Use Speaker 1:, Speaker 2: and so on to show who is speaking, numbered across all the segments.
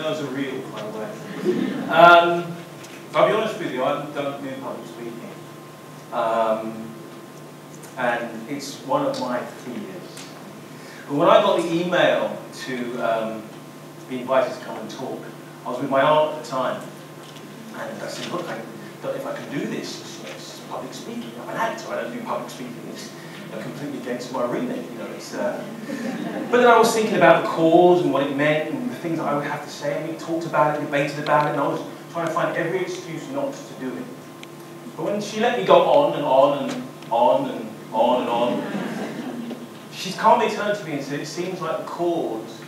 Speaker 1: those are real, by the way. I'll be honest with you, I don't do public speaking. And it's one of my fears. But when I got the email to be invited to come and talk, I was with my aunt at the time. And I said, look, I don't know if I can do this. It's public speaking. I'm an actor, I don't do public speaking. It's completely against my remit, you know. But then I was thinking about the cause and what it meant and the things that I would have to say, and we talked about it, debated about it, and I was trying to find every excuse not to do it. But when she let me go on and on and on and on and on, she calmly turned to me and said, it seems like the cause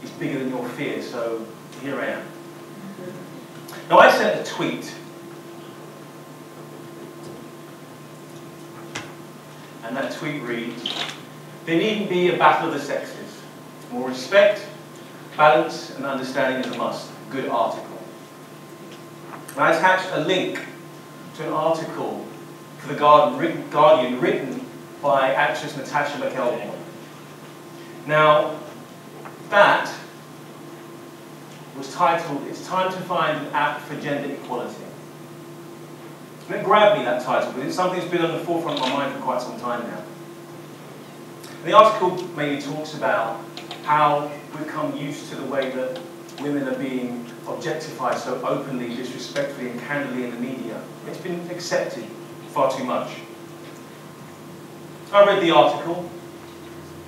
Speaker 1: is bigger than your fear, so here I am. Now I sent a tweet. And that tweet reads, there needn't be a battle of the sexes. More respect, balance, and understanding is a must. Good article. And I attached a link to an article for the Guardian written by actress Natasha McElroy. Now, that was titled, It's Time to Find an App for Gender Equality. And it grabbed me, that title, because it's something that's been on the forefront of my mind for quite some time now. And the article mainly talks about how we've become used to the way that women are being objectified so openly, disrespectfully, and candidly in the media. It's been accepted far too much. I read the article.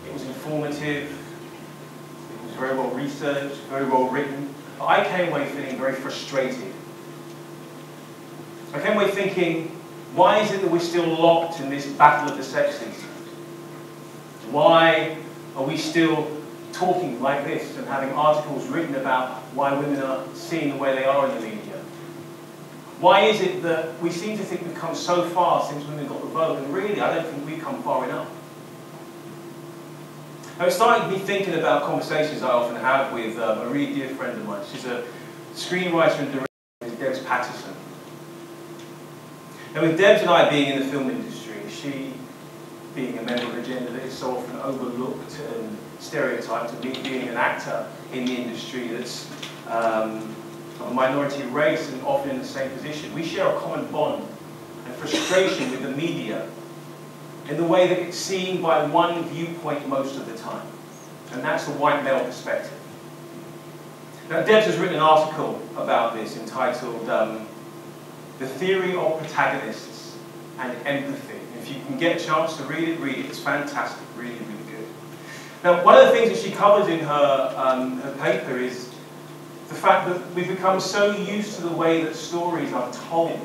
Speaker 1: It was informative. It was very well researched, very well written. But I came away feeling very frustrated. I came away thinking, why is it that we're still locked in this battle of the sexes? Why are we still talking like this and having articles written about why women are seen the way they are in the media? Why is it that we seem to think we've come so far since women got the vote, and really I don't think we've come far enough? Now, it started me thinking about conversations I often have with a really dear friend of mine. She's a screenwriter and director, Debs Patterson. Now, with Debs and I being in the film industry, she being a member of a gender that is so often overlooked and stereotyped, and me being an actor in the industry that's of a minority race and often in the same position, we share a common bond and frustration with the media in the way that it's seen by one viewpoint most of the time, and that's the white male perspective. Now, Debs has written an article about this entitled The Theory of Protagonists and Empathy. If you can get a chance to read it, read it. It's fantastic, really, really good. Now, one of the things that she covers in her paper is the fact that we've become so used to the way that stories are told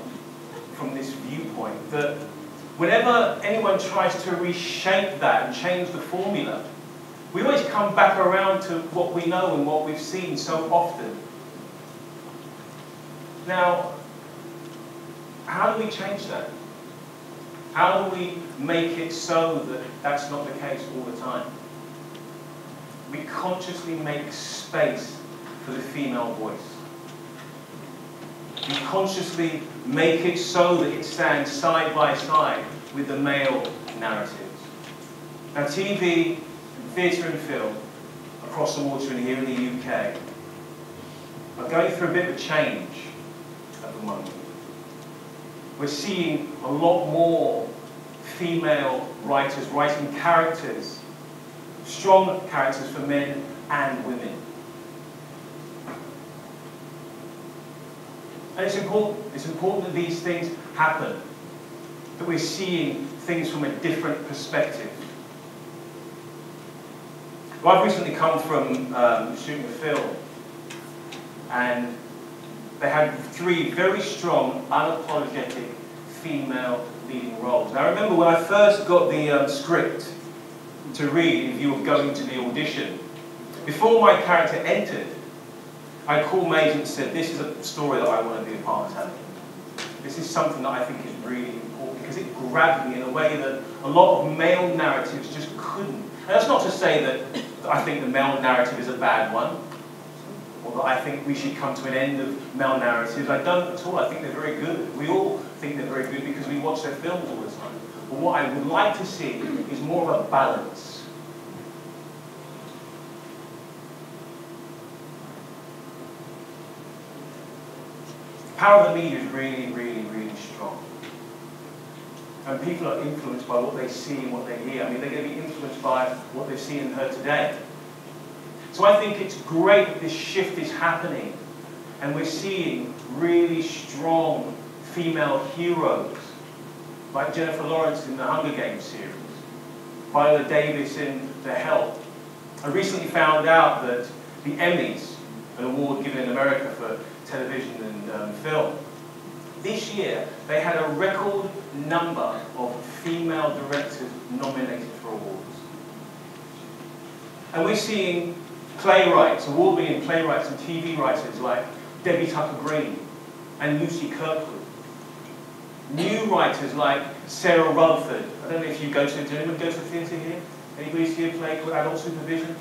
Speaker 1: from this viewpoint that whenever anyone tries to reshape that and change the formula, we always come back around to what we know and what we've seen so often. Now, how do we change that? How do we make it so that that's not the case all the time? We consciously make space for the female voice. We consciously make it so that it stands side by side with the male narratives. Now, TV, theatre and film across the water and here in the UK are going through a bit of a change at the moment. We're seeing a lot more female writers writing characters, strong characters for men and women. And it's important that these things happen, that we're seeing things from a different perspective. Well, I've recently come from shooting a film, and they had 3 very strong, unapologetic female leading roles. Now, I remember when I first got the script to read in view of going to the audition, before my character entered, I called my agent and said, this is a story that I want to be a part of telling. This is something that I think is really important, because it grabbed me in a way that a lot of male narratives just couldn't. And that's not to say that I think the male narrative is a bad one, or that I think we should come to an end of male narratives. I don't at all. I think they're very good. We all think they're very good because we watch their films all the time. But what I would like to see is more of a balance. power of the media is really, really, really strong. And people are influenced by what they see and what they hear. I mean, they're going to be influenced by what they've seen and heard today. So I think it's great that this shift is happening. And we're seeing really strong female heroes, like Jennifer Lawrence in the Hunger Games series, Viola Davis in The Help. I recently found out that the Emmys, an award given in America for television and film, this year they had a record number of female directors nominated for awards. And we're seeing playwrights, award-winning playwrights and TV writers like Debbie Tucker-Green and Lucy Kirkwood. New writers like Sarah Rutherford. I don't know if you go to, did anyone go to the theatre here? Anybody see a play called Adult Supervision?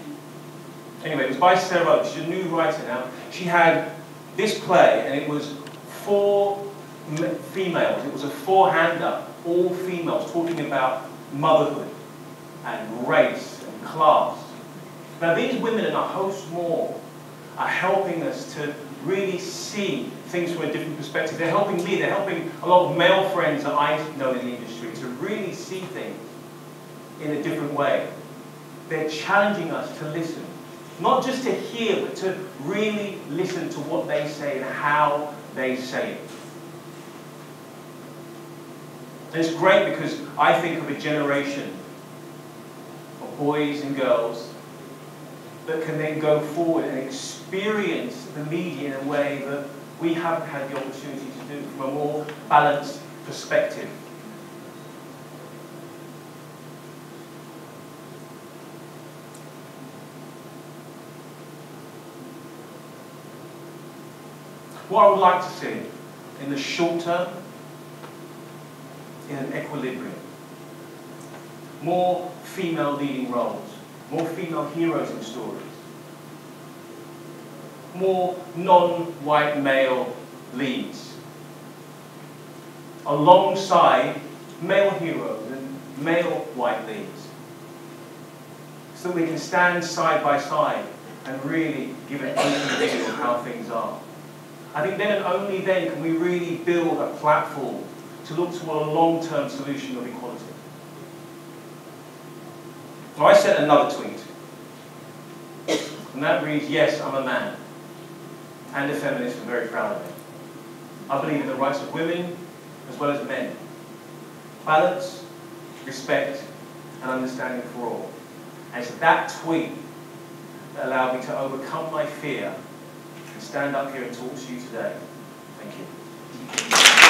Speaker 1: Anyway, it was by Sarah Rutherford. She's a new writer now. She had this play, and it was 4 females. It was a 4-hander, all females, talking about motherhood and race and class. Now these women and a host more are helping us to really see things from a different perspective. They're helping me, they're helping a lot of male friends that I know in the industry to really see things in a different way. They're challenging us to listen. Not just to hear, but to really listen to what they say and how they say it. And it's great because I think of a generation of boys and girls that can then go forward and experience the media in a way that we haven't had the opportunity to do from a more balanced perspective. What I would like to see in the short term is an equilibrium. More female leading roles, more female heroes in stories, more non-white male leads, alongside male heroes and male white leads, so that we can stand side by side and really give an open view of how things are. I think then and only then can we really build a platform to look toward a long-term solution of equality. Well, I sent another tweet, and that reads, "Yes, I'm a man, and a feminist, and very proud of it. I believe in the rights of women as well as men. Balance, respect, and understanding for all." And it's that tweet that allowed me to overcome my fear and stand up here and talk to you today. Thank you.